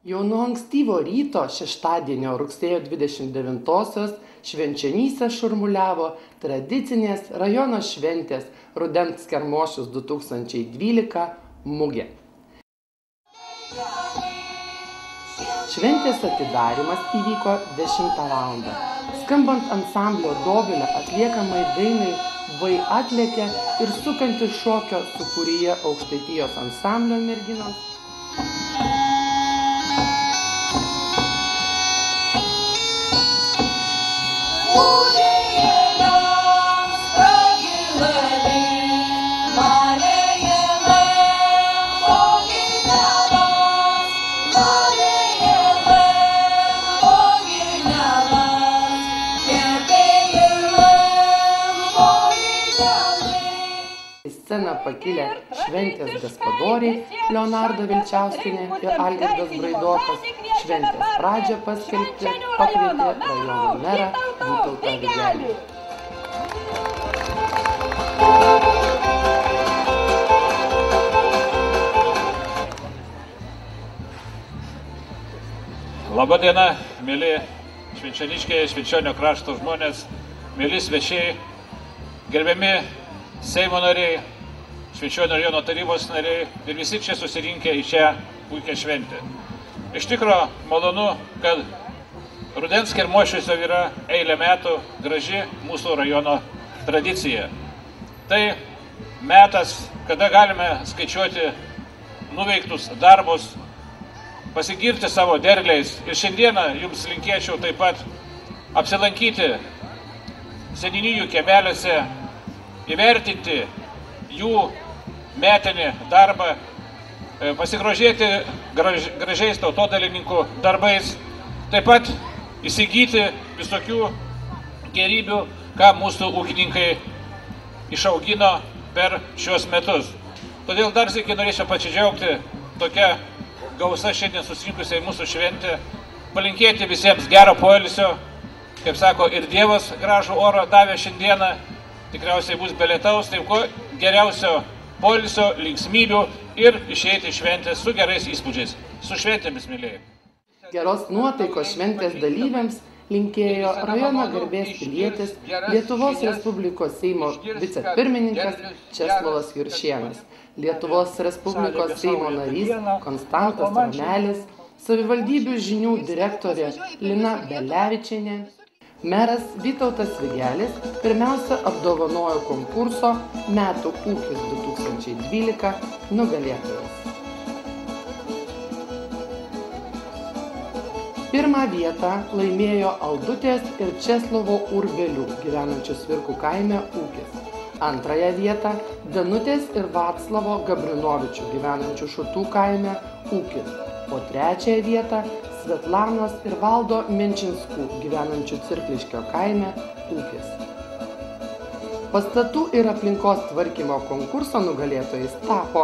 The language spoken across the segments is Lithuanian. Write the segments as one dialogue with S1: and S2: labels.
S1: Jau nuo ankstyvo ryto šeštadienio rugsėjo 29-osios Švenčionyse šurmuliavo tradicinės rajono šventės Rudens kermošius 2012 mugė. Šventės atidarymas įvyko 10 val. Skambant ansamblio Dovilė atliekamai dainai Vai atlėkė ir sukantis šokio sūkuryje Aukštaitijos ansamblio merginoms. Į sceną pakilę šventės gaspadoriai Leonarda Vilčiauskienė ir Algirdas Braidokas šventės pradžią paskelbti pakvietė rajono merą Vytautą Vigelį.
S2: Labą dieną, mėly švenčioniškiai, Švenčionio krašto žmonės, mėly svečiai, gerbiami Seimo nariai, Švenčionio rajono tarybos nariai ir visi čia susirinkę į šią puikią šventę. Iš tikro malonu, kad Rudens kermošius jau yra eilę metų graži mūsų rajono tradicija. Tai metas, kada galime skaičiuoti nuveiktus darbus, pasigirti savo derliais. Ir šiandieną jums linkėčiau taip pat apsilankyti seniūnijų kiemeliuose, įvertinti jų metinį darbą, pasigrožėti gražiais tautodalininkų darbais, taip pat įsigyti visokių gėrybių, ką mūsų ūkininkai išaugino per šios metus. Todėl dar sykį norėčiau pasidžiaugti tokia gausa šiandien susirinkusiai mūsų šventė, palinkėti visiems gero poilsio, kaip sako, ir Dievas gražų orą davė šiandieną, tikriausiai bus be lietaus, tai kuo geriausio poilsio, linksmybių ir išeiti šventės su gerais įspūdžiais. Su šventėmis, mylėjai.
S1: Geros nuotaikos šventės dalyviams linkėjo rajono garbės pilietis Lietuvos Respublikos Seimo vicepirmininkas Česlovas Juršėnas, Lietuvos Respublikos Seimo narys Konstantas Ramelis, savivaldybių žinių direktorė Lina Belevičienė. Meras Vytautas Vigelis pirmiausia apdovanojo konkurso Metų ūkis 2012 nugalėtojas. Pirmą vietą laimėjo Aldutės ir Česlovo Urbelių gyvenančių Svirkų kaime ūkis. Antrąją vietą Danutės ir Vaclavo Gabrinovičių gyvenančių Šutų kaime ūkis. O trečiąją vietą Svetlanos ir Valdo Menčinskų gyvenančių Cirkliškio kaime ūkis. Pastatų ir aplinkos tvarkymo konkurso nugalėtojais tapo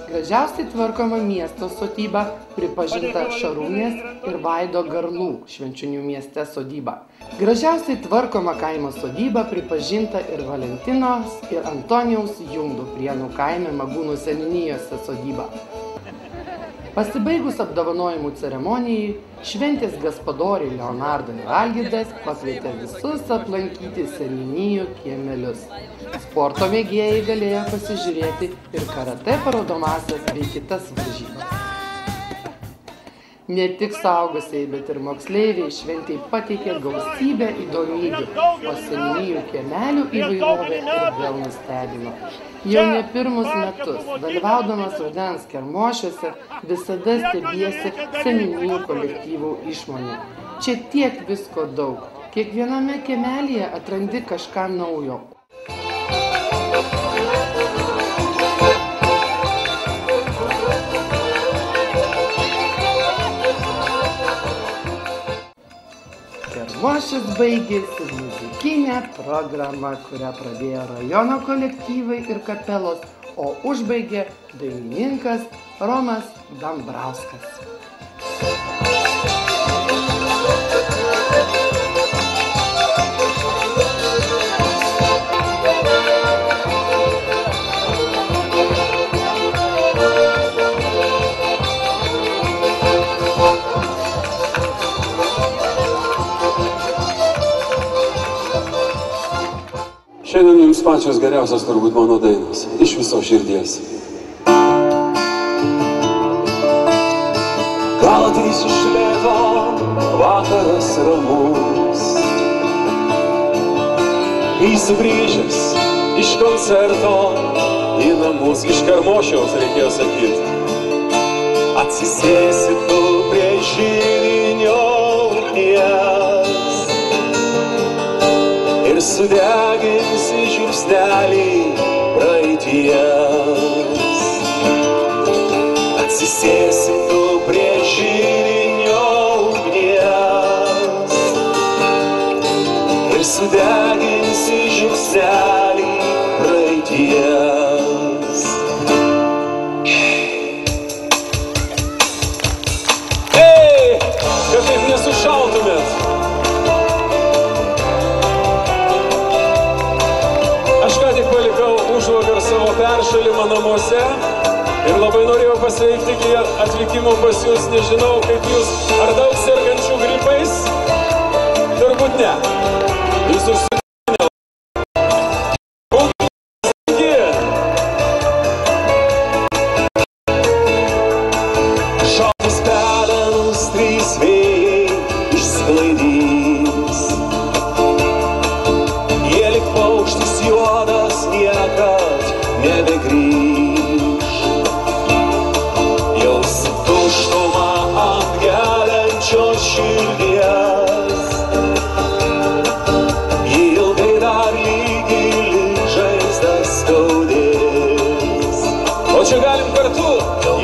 S1: gražiausiai tvarkoma miesto sodyba pripažinta Šarūnės ir Vaido Garlų Švenčionių mieste sodyba. Gražiausiai tvarkoma kaimo sodyba pripažinta ir Valentinos ir Antonijaus Jungdų Prienų kaime Magūnų seniūnijose sodyba. Pasibaigus apdovanojimų ceremonijai, šventės gaspadoriai Leonarda ir Algirdas pakvietė visus aplankyti seniūnijų kiemelius. Sporto mėgėjai galėjo pasižiūrėti ir karatė parodomąsias bei kitas varžybas. Ne tik suaugusiai, bet ir moksleiviai šventei pateikė gausybę įdomybių, o seniūnijų kiemelių įvairovė ir vėl nustebino. Jau ne pirmus metus, dalyvaudamas Rudens kermošiuose, visada stebiesi seniūnijų kolektyvų išmonę. Čia tiek visko daug. Kiekviename kiemelyje atrandi kažką naujo. Kermošius baigėsi muzikinė programa, kurią pradėjo rajono kolektyvai ir kapelos, o užbaigė dainininkas Romas Dambrauskas.
S3: pačios geriausios turbūt mano dainos, iš viso širdies. Gal ateis iš lėto vakaras ramus, kai sugrįžęs iš koncerto į namus, iš Karmošiaus reikėjo sakyti, atsisėsi tu prie židinio ugnies ir sudeginsi žiupsnelį praeities. Atsisėsi tu prie židinio ugnies ir sudeginsi žiupsnelį praeities. Ei, kad taip nesušaltumėt. Aš ką tik palikau užvakar savo peršalimą namuose ir labai norėjau pasveikti iki atvykimo pas jūs. Nežinau, kaip jūs, ar daug sergančių gripais? Turbūt ne. Jūs užsikrėtėte. Šaltus pelenus trys vėjai išsklaidys. Jie lyg paukštis juodas niekad nebegrįš. Jausi tuštumą ant geliančios širdies. Ji ilgai dar lyg gili žaizdą skaudės. O čia galim kartu.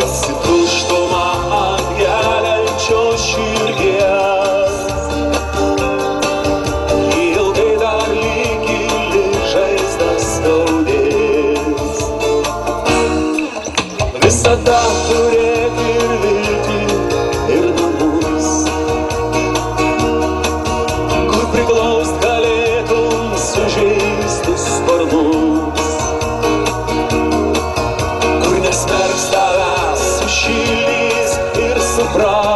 S3: Jausi tuštumą ant geliančios širdies. Ji ilgai dar lyg gili žaizdą skaudės. Visada turėk ir viltį ir namus, kur priglaust galėtum sužeistus sparnus, kur nesmerks tavęs sušildys ir supras.